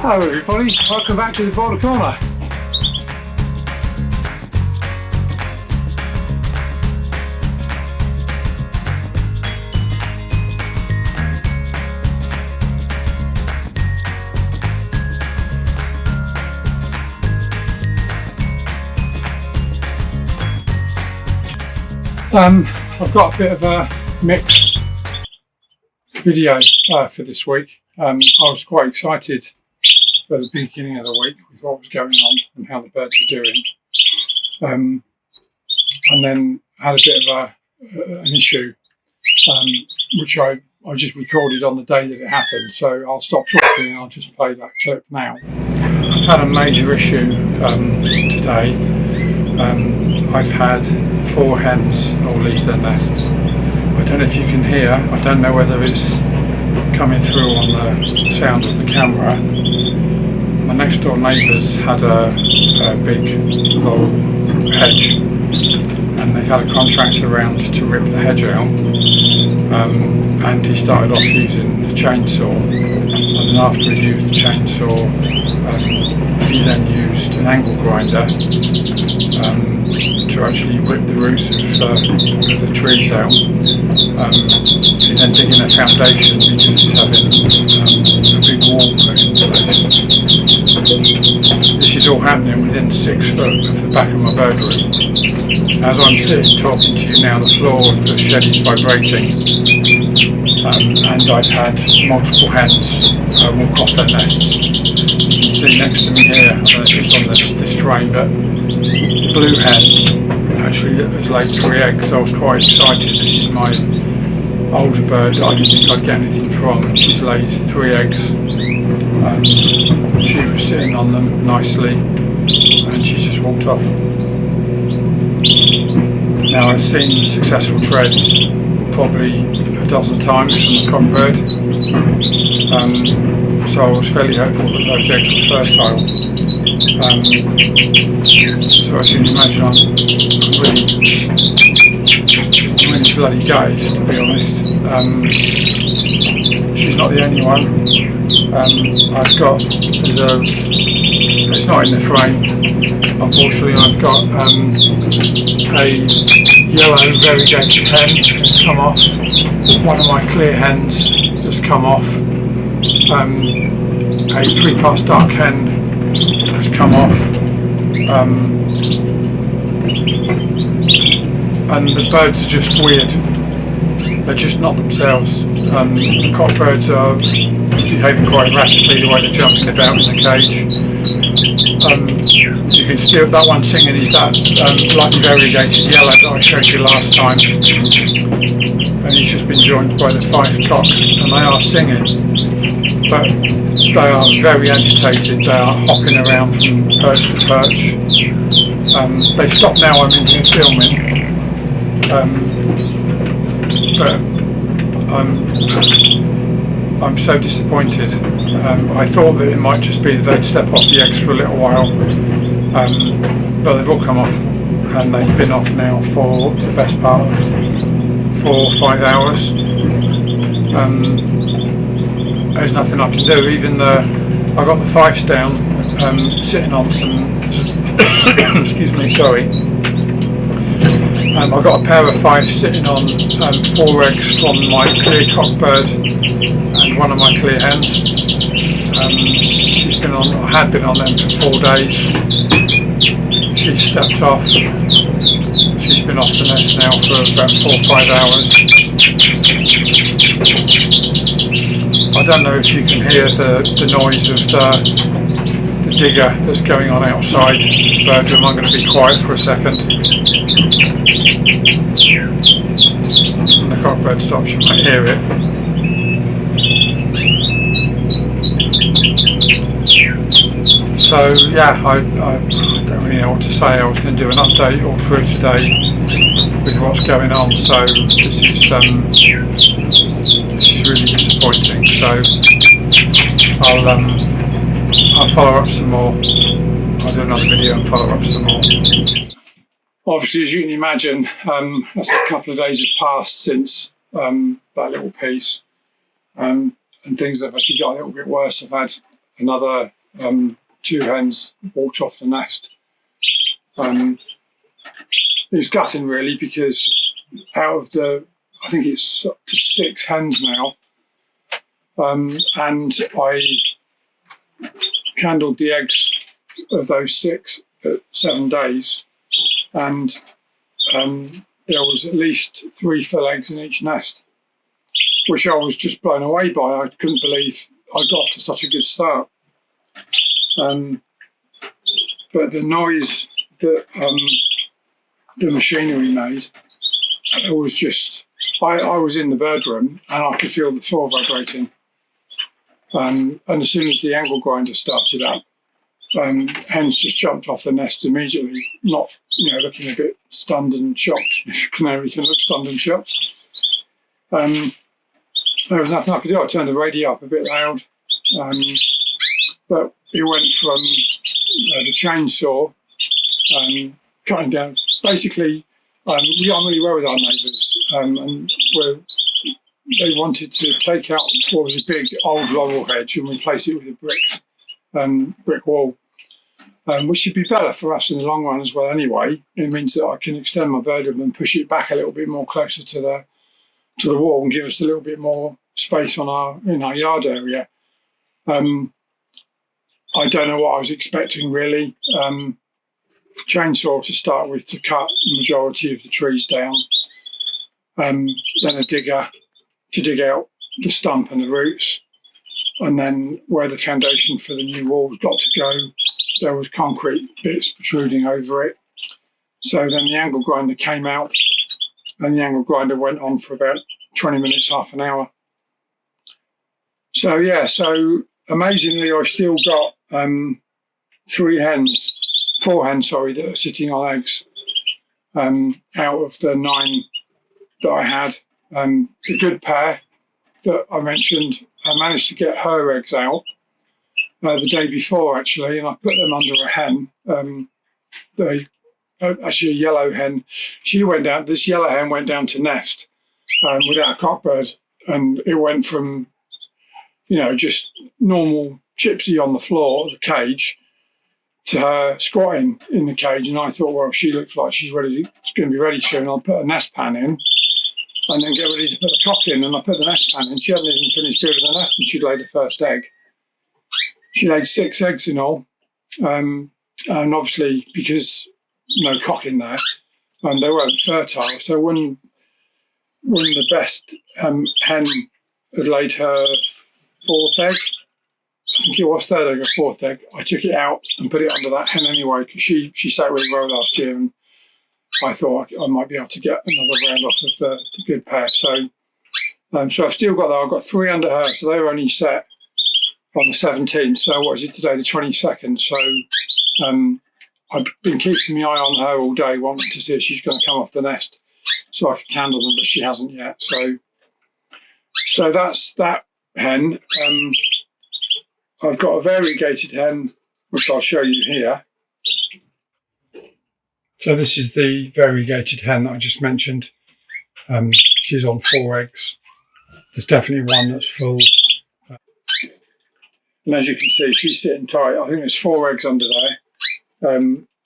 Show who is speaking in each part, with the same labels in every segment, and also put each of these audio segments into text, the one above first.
Speaker 1: Hello everybody, welcome back to the Boulder Corner. I've got a bit of a mixed video for this week. I was quite excited for the beginning of the week with what was going on and how the birds were doing, and then had a bit of an issue which I just recorded on the day that it happened, so I'll stop talking and I'll just play that clip now. I've had a major issue today. I've had 4 hens all leave their nests. I don't know if you can hear, I don't know whether it's coming through on the sound of the camera. My next door neighbours had a big long hedge, and they've had a contractor around to rip the hedge out, and he started off using a chainsaw, and then after he used the chainsaw he then used an angle grinder to actually rip the roots of the trees out. He's then digging a foundation because he's having a big wall put into place. This is all happening within 6 foot of the back of my bird room. As I'm sitting talking to you now, the floor of the shed is vibrating, and I've had multiple hens walk off their nests. You can see next to me here, I don't know if it's on this frame, but the blue hen actually has laid 3 eggs. I was quite excited. This is my older bird that I didn't think I'd get anything from, and she's laid 3 eggs. She was sitting on them nicely and she just walked off. Now I've seen successful treads probably a dozen times from the cockbird, so I was fairly hopeful that those eggs were fertile. So as you can imagine, I'm really bloody gutted, to be honest. She's not the only one. I've got, it's not in the frame, unfortunately. I've got a yellow variegated hen that's come off, one of my clear hens that's come off, a 3 parts dark hen has come off, and the birds are just weird. They're just not themselves. The cockbirds are behaving quite erratically the way they're jumping about in the cage. You can still, that one singing is that light variegated yellow that I showed you last time, and he's just been joined by the 5 cock, and they are singing, but they are very agitated. They are hopping around from perch to perch. They stop now, I'm in here filming, but I'm so disappointed. I thought that it might just be that they'd step off the eggs for a little while, but they've all come off, and they've been off now for the best part of 4 or 5 hours. There's nothing I can do. Even I got the 5s down, sitting on some excuse me, sorry. I've got a pair of 5s sitting on 4 eggs from my clear cockbird and one of my clear hens. She's been on, or had been on them for 4 days. She's stepped off. She's been off the nest now for about 4 or 5 hours. I don't know if you can hear the noise of the digger that's going on outside the bird room. I'm going to be quiet for a second. When the cockbird stops, you might hear it. So yeah, I don't really know what to say. I was going to do an update all through today with what's going on. So this is really disappointing. So I'll follow up some more. I'll do another video and follow up some more. Obviously, as you can imagine, that's a couple of days have passed since that little piece, and things have actually got a little bit worse. I've had another 2 hens walked off the nest. It's gutting really, because out of I think it's up to 6 hens now, and I candled the eggs of those 6 at 7 days, and there was at least 3 full eggs in each nest, which I was just blown away by. I couldn't believe I got off to such a good start. But the noise that the machinery made, it was just, I was in the bird room and I could feel the floor vibrating. And as soon as the angle grinder started up, hens just jumped off the nest immediately, not, looking a bit stunned and shocked, if a canary can look stunned and shocked. There was nothing I could do. I turned the radio up a bit loud, but it went from the chainsaw cutting down. Basically, we got on really well with our neighbours, and they wanted to take out what was a big old laurel hedge and replace it with a brick wall, which should be better for us in the long run as well anyway. It means that I can extend my bird room and push it back a little bit more closer to the wall and give us a little bit more space in our yard area. I don't know what I was expecting really. Chainsaw to start with to cut the majority of the trees down, then a digger to dig out the stump and the roots, and then where the foundation for the new wall's got to go, there was concrete bits protruding over it. So then the angle grinder came out, and the angle grinder went on for about 20 minutes, half an hour. So yeah, so amazingly I've still got 4 hens, that are sitting on eggs out of the 9 that I had. The good pair that I mentioned, I managed to get her eggs out the day before actually, and I put them under a hen. Actually a yellow hen. This yellow hen went down to nest without a cockbird, and it went from just normal gypsy on the floor of the cage to her squatting in the cage, and I thought, well, she looks like she's going to be ready to, and I'll put a nest pan in and then get ready to put the cock in, and I put the nest pan in. She hadn't even finished building the nest and she'd laid the first egg. She laid 6 eggs in all, and obviously because no cock in there, they weren't fertile. So when the best hen had laid her 4th egg, I think it was 3rd egg or 4th egg, I took it out and put it under that hen anyway, because she sat really well last year, and I thought I might be able to get another round off of the good pair. So I've still got that. I've got 3 under her, so they were only set on the 17th. So what is it today, the 22nd? So I've been keeping my eye on her all day, wanting to see if she's going to come off the nest so I could candle them, but she hasn't yet. So that's that hen. I've got a variegated hen, which I'll show you here. So this is the variegated hen that I just mentioned. She's on 4 eggs. There's definitely one that's full. And as you can see, she's sitting tight. I think there's 4 eggs under there.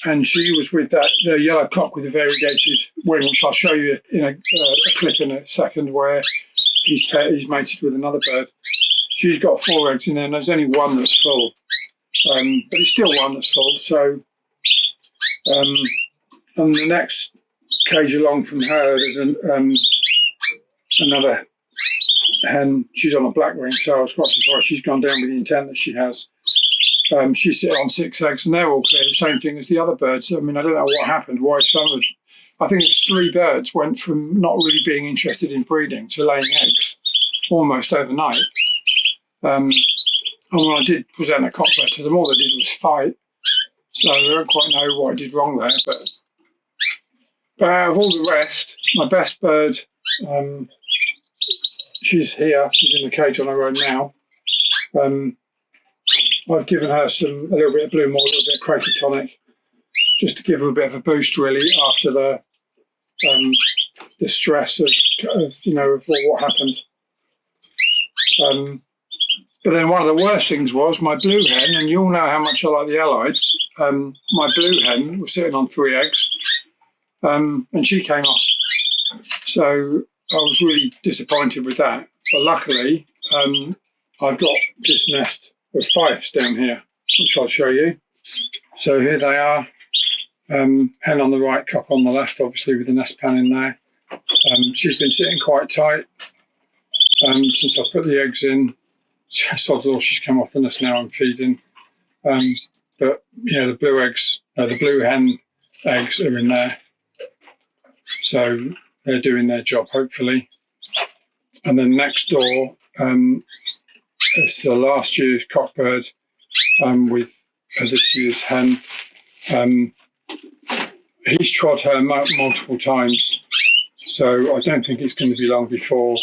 Speaker 1: And she was with the yellow cock with the variegated wing, which I'll show you in a clip in a second, where he's mated with another bird. She's got 4 eggs in there, and there's only one that's full. But it's still one that's full. So, and the next cage along from her, there's another hen. She's on a black wing, so I was quite surprised she's gone down with the intent that she has. She's sitting on 6 eggs, and they're all clear. The same thing as the other birds. I mean, I don't know what happened. Why I think it's 3 birds went from not really being interested in breeding to laying eggs almost overnight. And when I did present a cockbird to them, all they did was fight. So I don't quite know what I did wrong there. But out of all the rest, my best bird, she's here. She's in the cage on her own now. I've given her a little bit of blue mold, a little bit of Quaker tonic, just to give her a bit of a boost, really, after the stress of what happened. But then one of the worst things was my blue hen, and you all know how much I like the Allieds. My blue hen was sitting on 3 eggs, and she came off. So I was really disappointed with that. But luckily, I've got this nest of fifes down here, which I'll show you. So here they are. Hen on the right, cock on the left, obviously with the nest pan in there. She's been sitting quite tight since I put the eggs in. Sod's law, she's come off the nest now. I'm feeding. But yeah, the blue hen eggs are in there. So they're doing their job, hopefully. And then next door, it's last year's cockbird with this year's hen. He's trod her multiple times, so I don't think it's going to be long before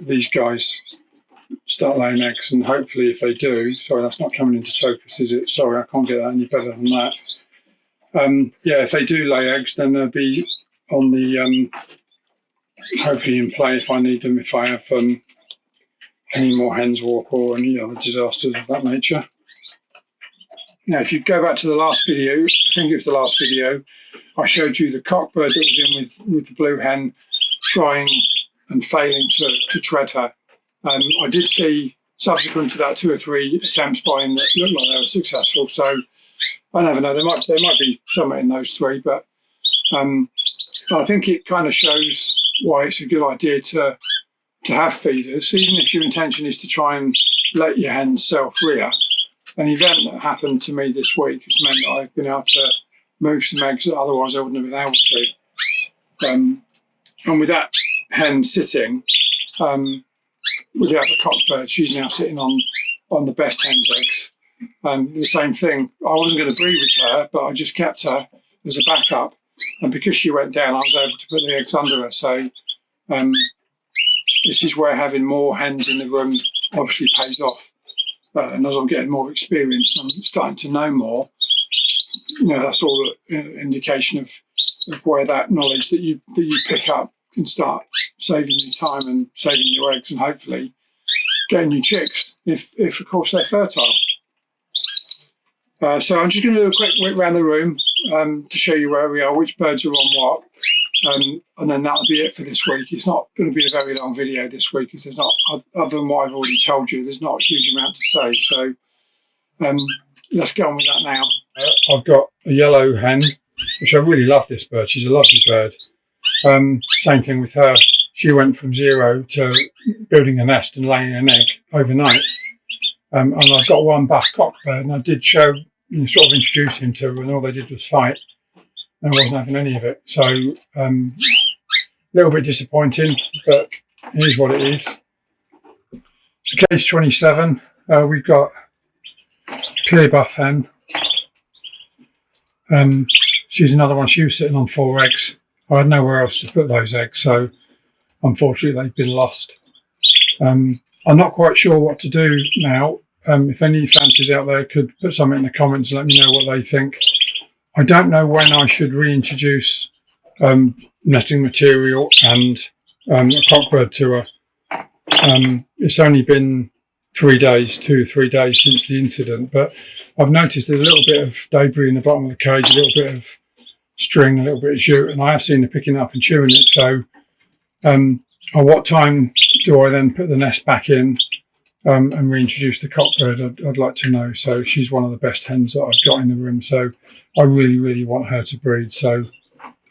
Speaker 1: these guys start laying eggs, and hopefully if they do, sorry, that's not coming into focus, is it? Sorry, I can't get that any better than that. Yeah, if they do lay eggs, then they'll be on the, hopefully in play if I need them, if I have any more hens walk or any other disasters of that nature. Now, if you go back to the last video, I think it was the last video, I showed you the cockbird that was in with the blue hen trying and failing to tread her. I did see, subsequent to that, 2 or 3 attempts by him that looked like they were successful. So I never know, there might be somewhere in those 3, but I think it kind of shows why it's a good idea to have feeders, even if your intention is to try and let your hens self-rear. An event that happened to me this week has meant that I've been able to move some eggs that otherwise I wouldn't have been able to. And with that hen sitting, without the cockbird, she's now sitting on the best hen's eggs. The same thing, I wasn't going to breed with her, but I just kept her as a backup. And because she went down, I was able to put the eggs under her. So this is where having more hens in the room obviously pays off. And as I'm getting more experience, I'm starting to know more. That's all an indication of where that knowledge that you pick up can start saving you time and saving your eggs, and hopefully getting you chicks if of course they're fertile. So I'm just going to do a quick whip around the room to show you where we are, which birds are on what, and then that'll be it for this week. It's not going to be a very long video this week, because there's not, other than what I've already told you, there's not a huge amount to say. So let's get on with that now. I've got a yellow hen, which I really love this bird. She's a lovely bird. Same thing with her. She went from 0 to building a nest and laying an egg overnight. And I've got one buff cockbird, and I did sort of introduce him to her, and all they did was fight. And I wasn't having any of it. So a little bit disappointing, but it is what it is. So case 27, we've got clear buff hen. She's another one. She was sitting on 4 eggs. I had nowhere else to put those eggs, so unfortunately they've been lost. I'm not quite sure what to do now. If any fanciers out there could put something in the comments and let me know what they think. I don't know when I should reintroduce nesting material and a cockbird to her. It's only been 3 days, 2 or 3 days since the incident, but I've noticed there's a little bit of debris in the bottom of the cage, a little bit of string, a little bit of jute, and I have seen her picking up and chewing it. So at what time do I then put the nest back in and reintroduce the cockbird? I'd like to know. So she's one of the best hens that I've got in the room, so I really, really want her to breed. So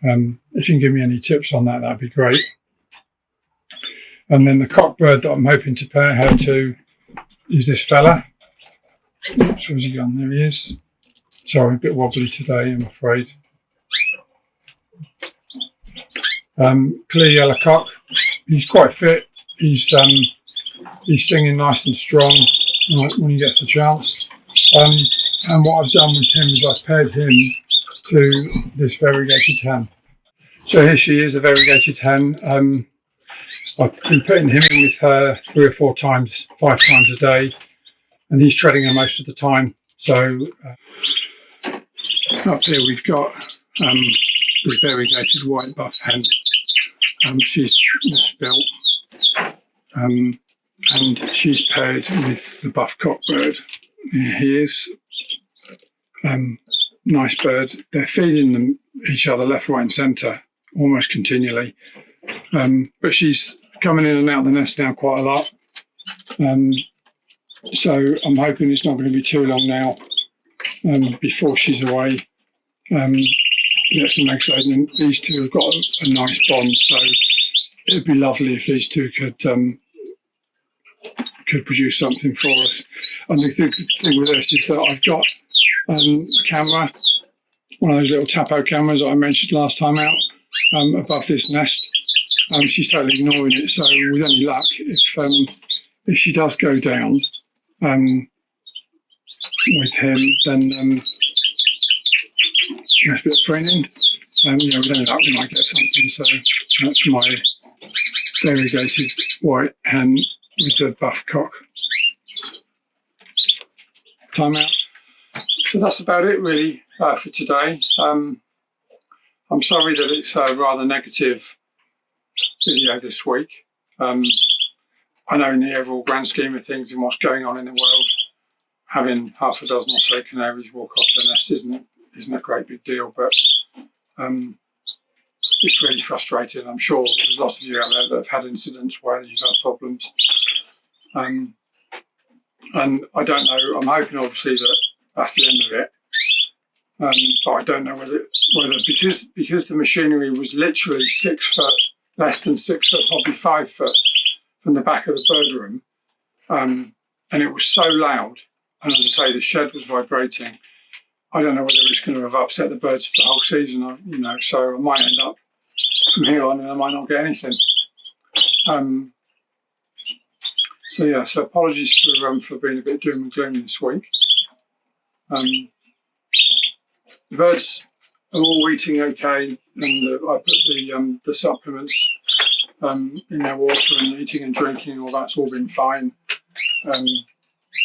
Speaker 1: if you can give me any tips on that, that'd be great. And then the cockbird that I'm hoping to pair her to is this fella. Oops, where's he gone? There he is. Sorry, a bit wobbly today, I'm afraid. Clear yellow cock. He's quite fit. He's singing nice and strong when he gets the chance. And what I've done with him is I've paired him to this variegated hen. So here she is, a variegated hen. I've been putting him in with her 3 or 4 times, 5 times a day, and he's treading her most of the time. So up here we've got this variegated white buff hen. She's built, and and she's paired with the buff cock bird. Here he is. Nice bird. They're feeding them each other left, right, and centre almost continually. But she's coming in and out of the nest now quite a lot. So I'm hoping it's not going to be too long now before she's away. Gets some eggs laid, and these two have got a nice bond. So it'd be lovely if these two could produce something for us. And the thing with this is that I've got a camera, one of those little Tapo cameras that I mentioned last time out, above this nest. She's totally ignoring it, so with any luck, if she does go down with him, then there's a bit of training. With any luck we might get something. So that's my variegated white hen with the buff cock. Time out. So that's about it really for today. I'm sorry that it's a rather negative video this week. I know in the overall grand scheme of things and what's going on in the world, having half a dozen or so canaries walk off the nest isn't a great big deal, but it's really frustrating. I'm sure there's lots of you out there that have had incidents where you've had problems. And I don't know, I'm hoping obviously that that's the end of it. But I don't know whether because the machinery was literally 6 foot, less than 6 foot, probably 5 foot from the back of the bird room, and it was so loud, and as I say, the shed was vibrating. I don't know whether it's going to have upset the birds for the whole season, so I might end up from here on and I might not get anything. So apologies for being a bit doom and gloom this week. The birds are all eating okay, and I put the supplements in their water, and eating and drinking, all that's all been fine.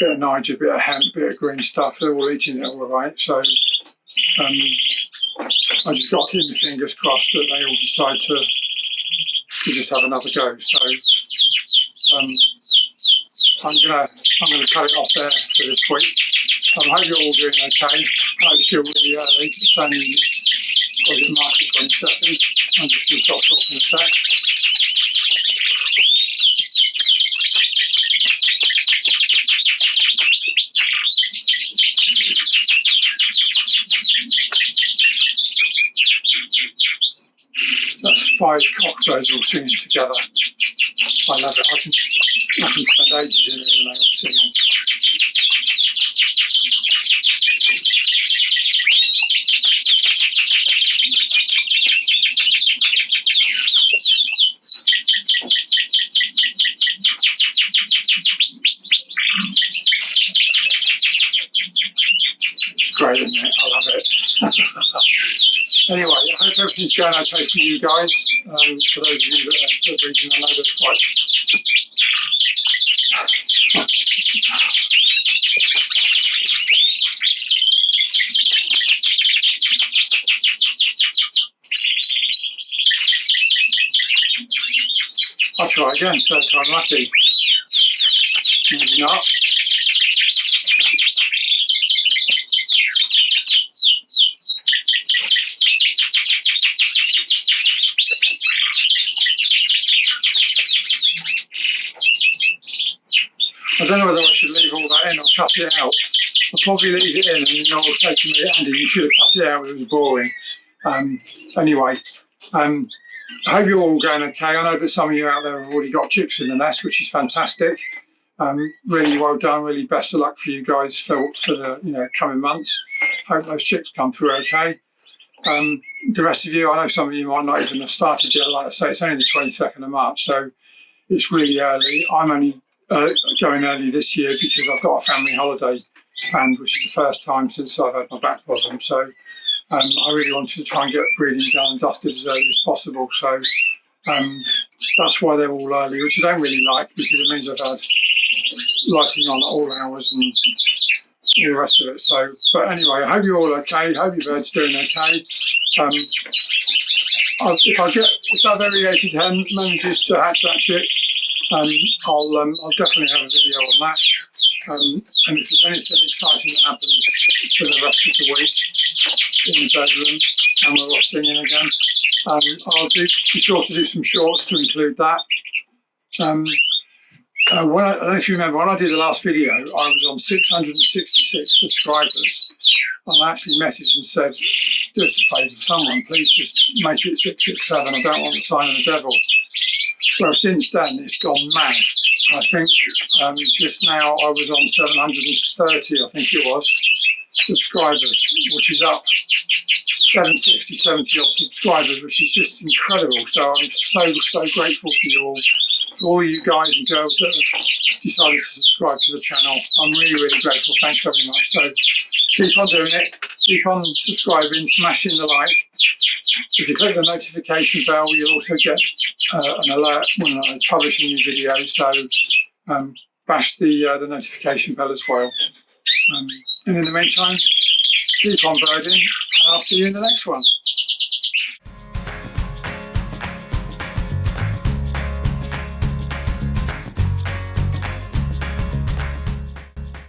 Speaker 1: Bit of Niger, bit of hemp, bit of green stuff, they're all eating it all right. So I just got to keep my fingers crossed that they all decide to just have another go. So I'm gonna cut it off there for this week. I hope you're all doing okay. It's still really early. It's only March the 22nd. I'm just going to stop talking a sec. That's 5 cockbirds all singing together. I love it. I can spend ages in here when they're all singing. It's great, isn't it? I love it. Anyway, I hope everything's going okay for you guys. For those of you that are reading, I know there's quite... I'll try again, third time lucky. Maybe not. I don't know whether I should leave all that in or cut it out. I'll probably leave it in, and then I'll say to me, Andy, you should have cut it out, it was boring. Anyway, I hope you're all going okay. I know that some of you out there have already got chicks in the nest, which is fantastic. Really well done, really best of luck for you guys for the coming months. Hope those chicks come through okay. The rest of you, I know some of you might not even have started yet. Like I say, it's only the 22nd of March, so it's really early. I'm only going early this year because I've got a family holiday planned, which is the first time since I've had my back problem. So I really wanted to try and get breeding done and dusted as early as possible. So that's why they're all early, which I don't really like because it means I've had lighting on at all hours and all the rest of it. So, but anyway, I hope you're all okay. Hope your bird's doing okay. If that variegated hen manages to hatch that chick, I'll definitely have a video on that. And if there's anything exciting that happens for the rest of the week in the bedroom, and we're off singing again, I'll be sure to do some shorts to include that. I don't know if you remember, when I did the last video, I was on 666 subscribers. And I actually messaged and said, do us a favour, someone, please just make it 667. I don't want the sign of the devil. Well, since then, it's gone mad. I think just now I was on 730, I think it was, subscribers, which is up 70 odd subscribers, which is just incredible. So I'm so grateful for all you guys and girls that have decided to subscribe to the channel. I'm really grateful. Thanks very much. So keep on doing it. Keep on subscribing, smashing the like. If you click the notification bell, you'll also get an alert when I publish a new video. So bash the notification bell as well. And in the meantime, keep on birding, and I'll see you in the next one.